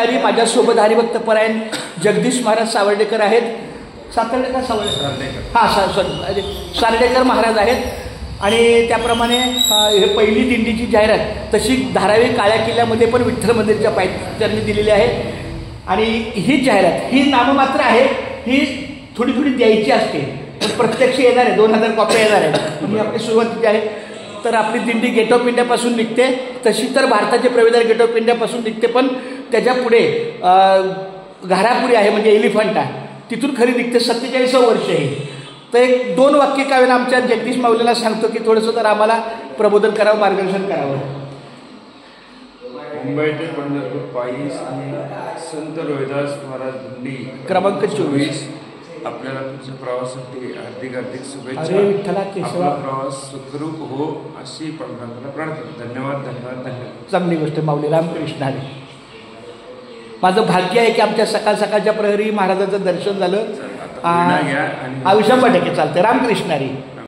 माझ्यासोबत हरिभक्त परायण जगदीश महाराज सावर्डेकर आहेत. सावर्डेकर महाराज आहेत. आणि त्याप्रमाणे हे पहिली दिंडीची जाहिरात तशी धारावी काळ्या किल्ल्यामध्ये पण विठ्ठल मंदिरच्या पायथ्याने दिलेली आहे. आणि ही जाहिरात ही नाममात्र आहे, ही थोडी थोडी द्यायची असते, पण प्रत्यक्ष येणार आहे. 2000 कॉप्या येणार आहेत. ही आपली सुरुवातीची आहे. तर आपली दिंडी गेट ऑफ इंडियापासून निघते, तशी तर भारताचे प्रवेशद्वार गेट ऑफ इंडियापासून निघते, पण त्याच्या पुढे घारापुरी आहे म्हणजे एलिफंटा, तिथून खरी निघते. 47वं वर्ष आहे. तर एक 2 वाक्य काव्यानं आमच्या जगदीश माऊलीला सांगतो की थोडंसं तर आम्हाला प्रबोधन करावं, मार्गदर्शन करावं. मुंबई ते पंढरपूर पायी संत रोहिदास महाराज दिंडी क्रमांक 24. आपल्याला तुमच्या प्रवासासाठी हार्दिक हार्दिक शुभेच्छा. विठ्ठला केशवा, प्रवास सुखरूप हो अशी परमात्म्याला प्रार्थना. धन्यवाद धन्यवाद धन्यवाद. चांगली गोष्ट माऊली. रामकृष्ण हरी. माझं भाग्य आहे की आमच्या सकाळ सकाळच्या प्रहरी महाराजांचं दर्शन झालं. 100% चालतं. रामकृष्ण हरी.